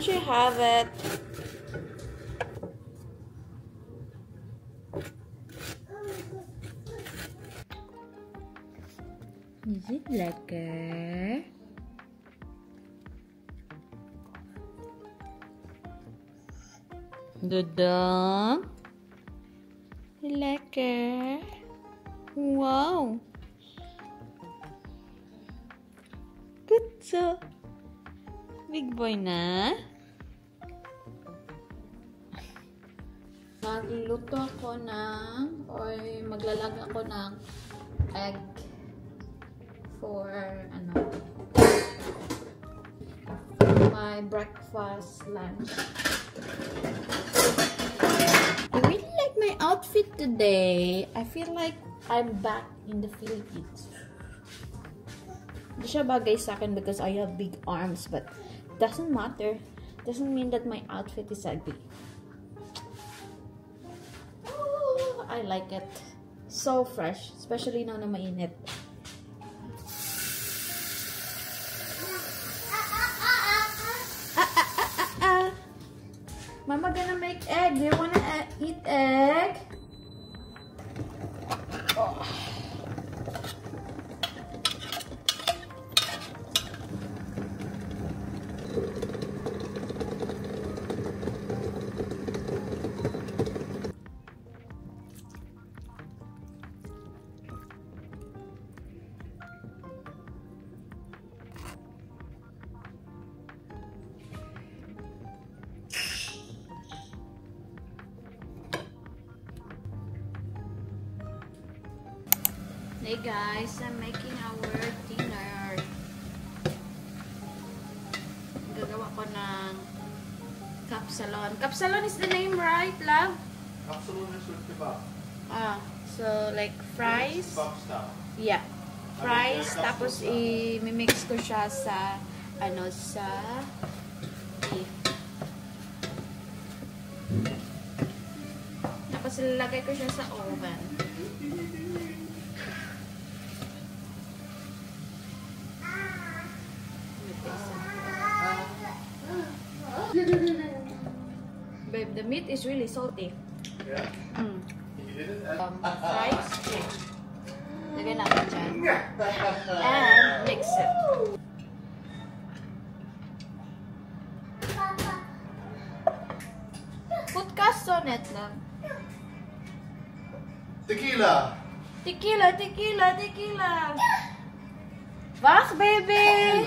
Don't you have it? Is it lekker? Dudong? Lekker? Wow! Good so. Big boy na. Magluto ako ng, or maglalag ako ng egg for, my breakfast, lunch. I really like my outfit today. I feel like I'm back in the Philippines. Hindi siya bagay sa akin because I have big arms, but doesn't matter. Doesn't mean that my outfit is ugly. Oh, I like it. So fresh, especially now na mainit. Mama gonna make egg. Do you wanna eat egg? Oh. Hey guys, I'm making our dinner. Gagawa ko ng kapsalon. Kapsalon is the name, right, love? Kapsalon is with kebab. So like fries. Kebab style. Yeah. Fries, tapos i-mix ko siya sa sa beef. Tapos ilalagay ko siya sa oven. Babe, the meat is really salty. Yeah. Fries. Lagyan natin dyan. And mix it. Put cast on it lang. Tequila. Tequila, tequila, tequila. Wach, baby!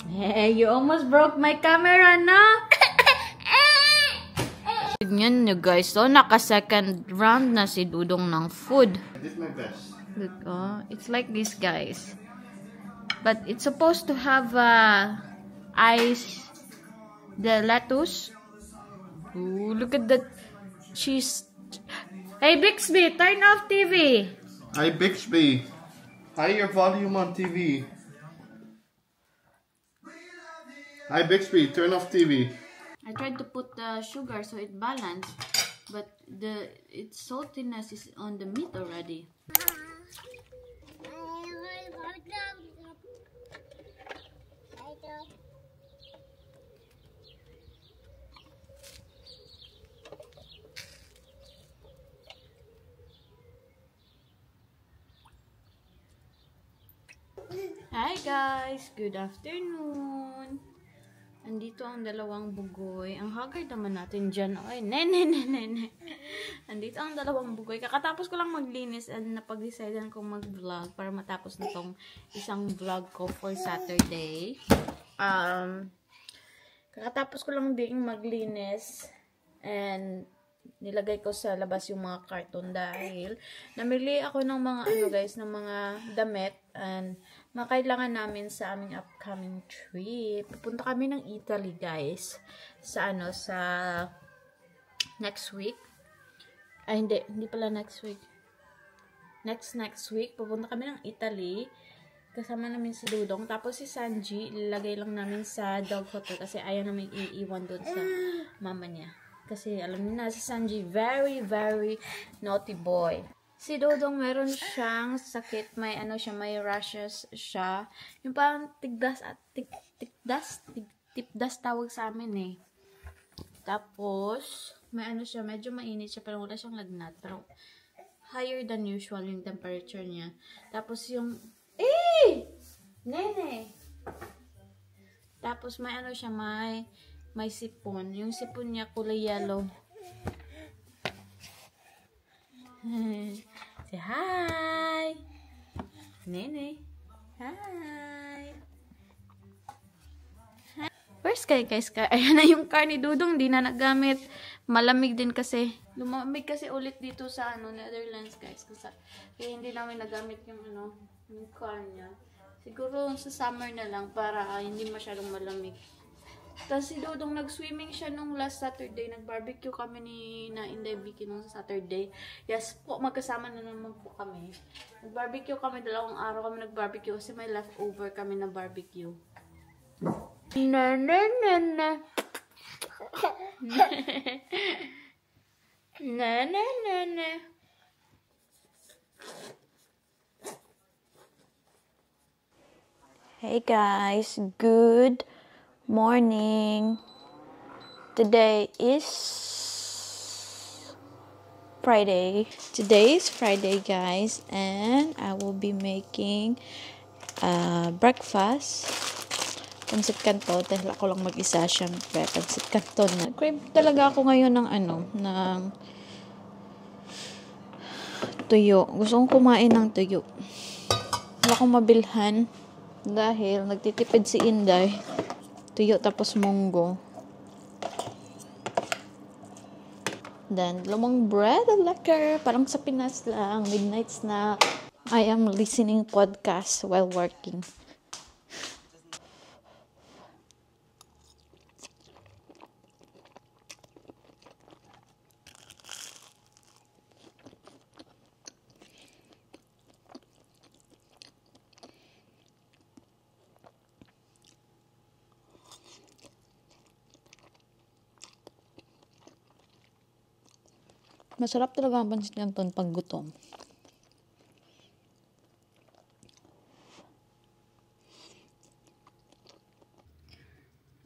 Hey, you almost broke my camera, no? Tignan nyo guys, so naka-second round na si Dudong ng food. I did my best. Look, oh, it's like this, guys. But it's supposed to have ice, the lettuce. Ooh, look at that cheese. Hey, Bixby, turn off TV. Hi, Bixby. High your volume on TV. Hi, Bixby, turn off TV. I tried to put the sugar so it balanced, but its saltiness is on the meat already. Hi guys! Good afternoon! Andito ang dalawang bugoy. Ang haggard naman natin dyan. Ay, nene. Andito ang dalawang bugoy. Kakatapos ko lang maglinis and napag-decidean kong mag-vlog para matapos na tong isang vlog ko for Saturday. Kakatapos ko lang din maglinis and nilagay ko sa labas yung mga carton dahil namili ako ng mga ng mga damit and makailangan namin sa aming upcoming trip. Pupunta kami ng Italy, guys. Sa sa next week. Ay, hindi pala next week. Next week, pupunta kami ng Italy. Kasama namin si Dudong. Tapos si Sanji, ilalagay lang namin sa dog hotel kasi ayaw namin iiwan doon sa mama niya. Kasi alam niyo na, si Sanji, very, very naughty boy. Si Dodong meron siyang sakit, may ano siya, may rashes siya. Yung parang tipdas tawag sa amin eh. Tapos, may ano siya, medyo mainit siya, pero wala siyang lagnat. Pero, higher than usual yung temperature niya. Tapos yung, Nene! Tapos, may ano siya, may sipon. Yung sipon niya, kulay yellow. Say hi! Nene! Hi! Where's guys? Ayan na yung car ni Dudong. Di na nagamit. Malamig din kasi. Lumamig kasi ulit dito sa Netherlands guys. Kaya hindi namin nagamit yung yung car niya. Siguro sa summer na lang para hindi masyadong malamig. Tapos si Dudong nag-swimming siya nung last Saturday. Nag-barbecue kami na Inday Vicky nung Saturday. Yes po, magkasama na naman po kami. Nag-barbecue kami, 2 araw kami nag-barbecue kasi may leftover kami na barbecue. Na. Hey guys, good morning. Today is Friday. Today is Friday, guys, and I will be making breakfast. Pansit canton. Dahil ako lang mag-isa, syempre. Pansit canton na. Crave talaga ako ngayon ng tuyo. Gusto kong kumain ng tuyo. Wala akong mabilhan dahil nagtitipid si Inday. Tuyo tapos munggo. Then, lumang bread and lekker. Parang sa Pinas lang. Midnight snack. I am listening podcast while working. Masarap talaga ang pansit canton pag gutom.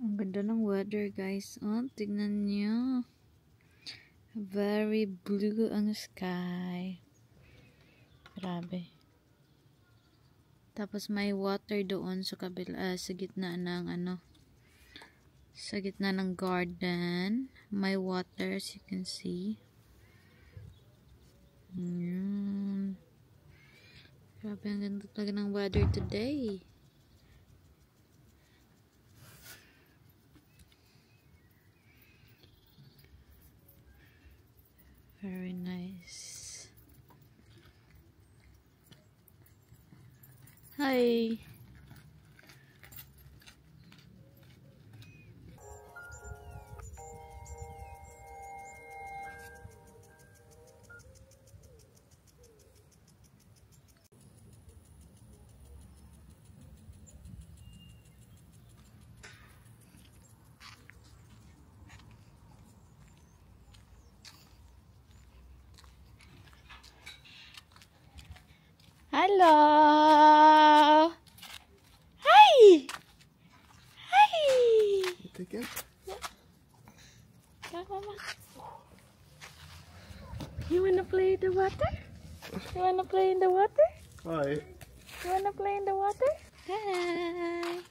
Ang ganda ng weather, guys. Oh, tignan niyo. Very blue ang sky. Grabe. Tapos may water doon sa kabila, sa gitna ng sa gitna ng garden. May water, as you can see. Grabe, ang ganda talaga ng weather today. Very nice. Hi. Hello. Hi. Hi. Take it. Yeah, Mama. You wanna play in the water? You wanna play in the water? Hi. You wanna play in the water? Hi.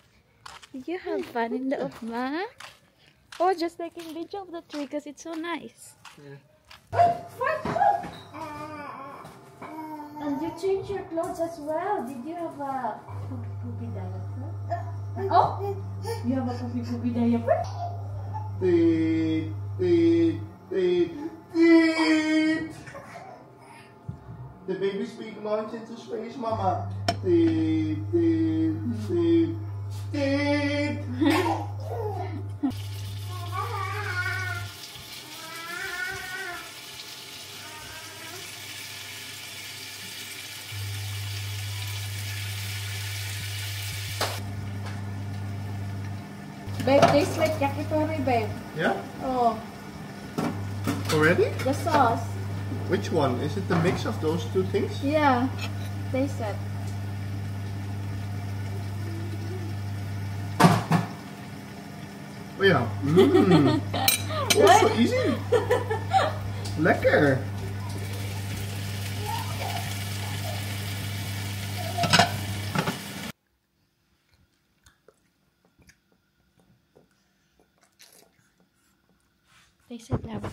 Did you have fun in the Upma? Oh, just taking video of the tree because it's so nice. Yeah. And you change your clothes as well. Did you have a poopy diaper? Oh, you have a poopy diaper? Teet, teet, teet, teet. The baby's feet launch into space, Mama. Teet, teet, teet, teet. Babe, tastes like yakitori, babe. Yeah? Oh, Already? the sauce. Which one? Is it the mix of those two things? Yeah, they said. Oh yeah. Mm. Oh, so easy. Lekker. They said that.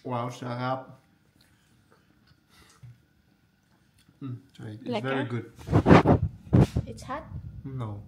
Wow, Sarah. Sorry, it's Lekker? very good. It's hot. No.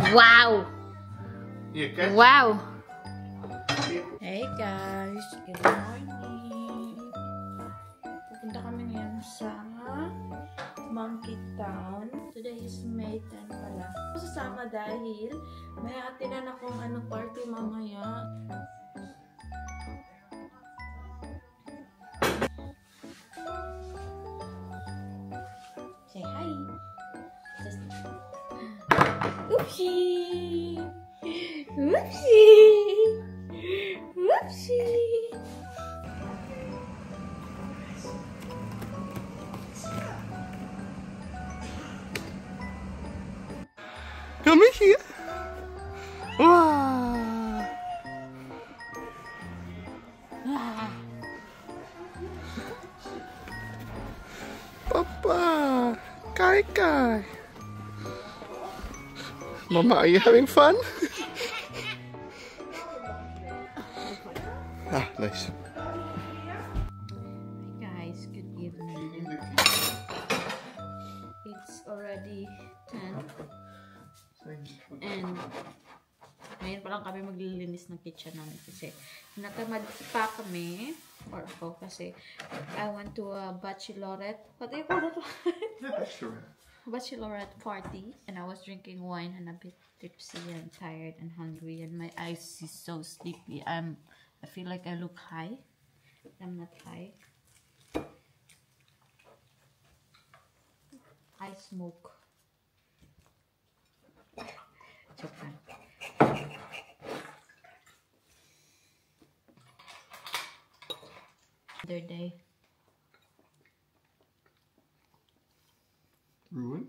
Wow! Here, catch. Wow! Hey guys, good morning! Pupunta kami ngayon sa Monkey Town. Today is May 10 pala. Sasama dahil may atinan akong party mamaya. Say hi! Oopsie! Oopsie! Oopsie! Come here. Wow. Papa, Kai Kai. Mama, are you having fun? Ah, nice. Hi guys, good evening. It's already 10 and ngayon pa lang kami maglilinis ng kitchen namin kasi natamad pa kami or ako kasi I went to a bachelorette. What do you call it? Bachelorette party and I was drinking wine and a bit tipsy and tired and hungry and my eyes is so sleepy. I feel like I look high. I'm not high. I smoke. Joke lang. Other day. Ruin?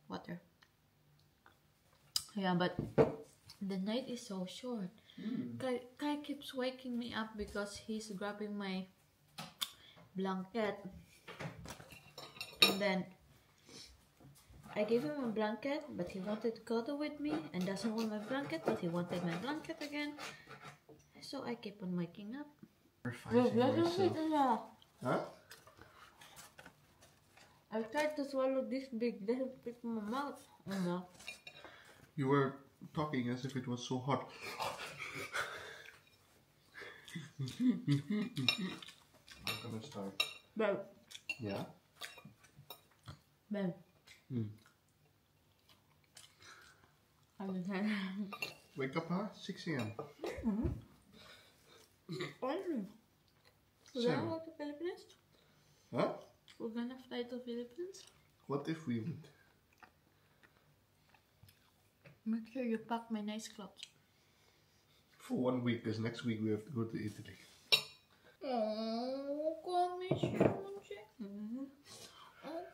Water. Yeah, but the night is so short. Kai keeps waking me up because he's grabbing my blanket. And then I gave him a blanket, but he wanted to cuddle with me and doesn't want my blanket, but he wanted my blanket again. So I keep on waking up. Huh? I tried to swallow this big, doesn't fit my mouth. You were talking as if it was so hot. I'm gonna start. Babe, Yeah? babe. I'm tired. Wake up, huh? 6 a.m. We're gonna go to Philippines? Huh? We're gonna fly to Philippines? What if we would? Make sure you pack my nice clothes. For 1 week, because next week we have to go to Italy. Oh, gosh. Oh,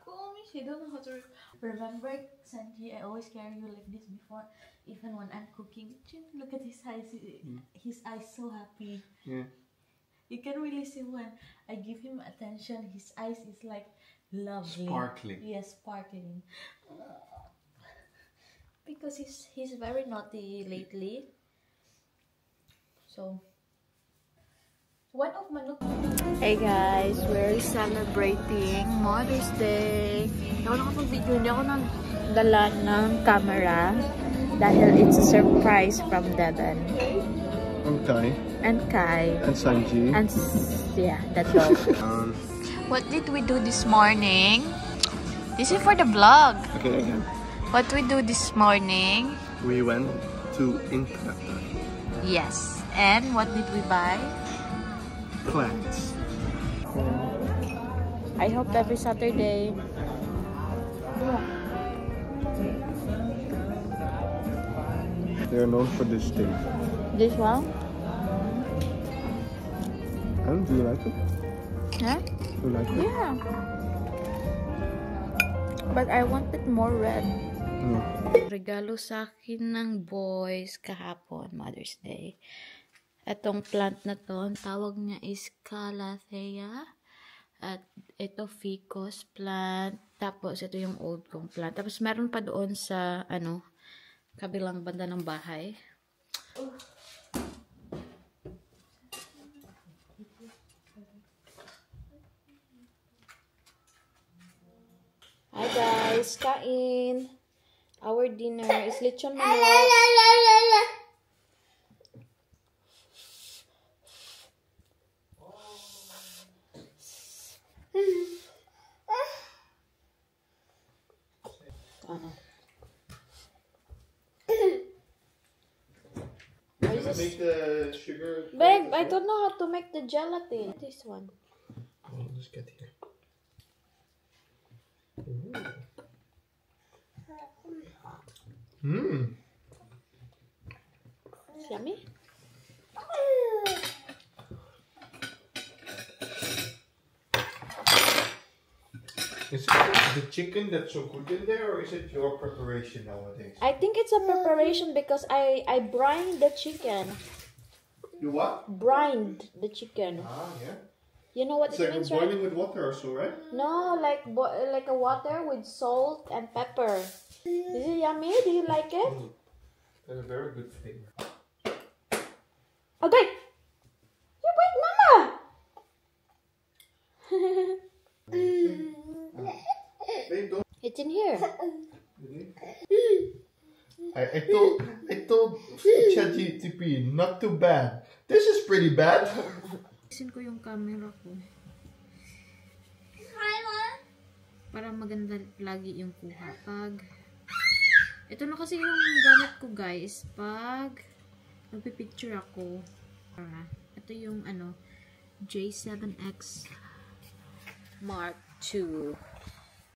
gosh. I don't know how to remember, Sanji. I always carry you like this before, even when I'm cooking. Look at his eyes. His eyes so happy. Yeah. You can really see when I give him attention, his eyes is like lovely. Sparkling. Yes, sparkling. Because he's very naughty lately. So, one of manok. Hey guys, we're celebrating Mother's Day. Hindi ako nakapag-video, hindi ako nagdala ng camera dahil it's a surprise from Devon. And Kai. And Kai. And Sanji. And yeah, that's all. What did we do this morning? This is for the vlog. Okay, again. What we do this morning? We went to Inca. Yes. And what did we buy? Plants. I hope every Saturday. They are known for this thing. This one? And do you like it? Yeah? Do you like it? Yeah. But I want it more red. No. Regalo sa akin ng boys kahapon, Mother's Day. Etong plant na to, ang tawag niya is Calathea. At ito ficus plant. Tapos ito yung old kong plant. Tapos meron pa doon sa kabilang banda ng bahay. Hi guys, kain. Our dinner is lechon manok. Make the sugar. Babe, I don't know how to make the gelatin. This one. I'll just get here. Mmm. It's yummy. Is it the chicken that's so good in there, or is it your preparation nowadays? I think it's a preparation because I brined the chicken. You what? Brined the chicken. Ah, yeah. You know what It's it like means, boiling right? with water or so, right? No, like a water with salt and pepper. Is it yummy? Do you like it? That's a very good flavor. Okay. You wait, Mama. They don't. It's in here. I told ChatGPT not too bad. This is pretty bad. Isin ko yung camera ko. Para maganda lagi yung kuha. Ito na kasi yung gamit ko guys. Pag nagpipicture ako. Ito yung J7X Mark II.